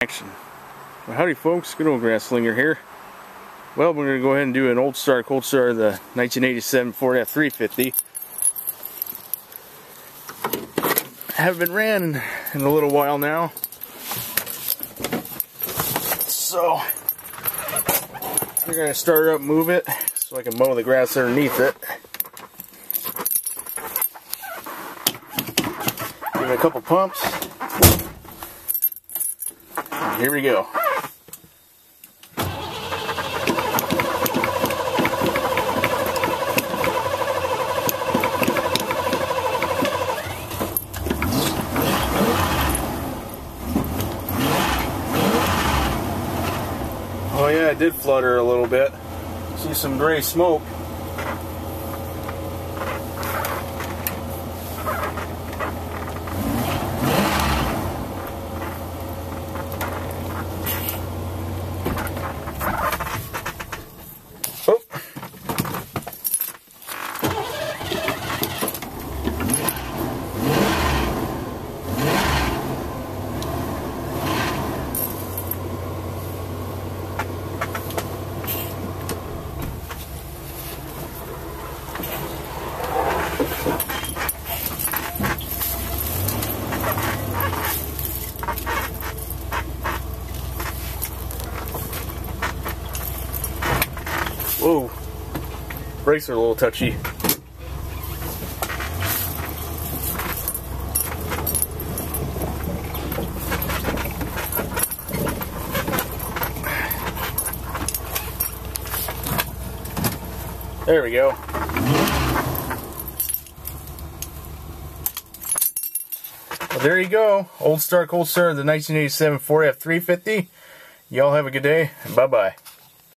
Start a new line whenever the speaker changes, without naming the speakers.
Action. Well, howdy folks, good old grass slinger here. Well, we're going to go ahead and do an old start, cold start of the 1987 Ford F350. Haven't been ran in a little while now, so we're going to start it up, move it, so I can mow the grass underneath it. Give it a couple pumps. And here we go. Oh yeah, it did flutter a little bit. See some gray smoke. Oh. Whoa, brakes are a little touchy. There we go. Well, there you go. Old start, cold start of the 1987 Ford F350. Y'all have a good day, and bye-bye.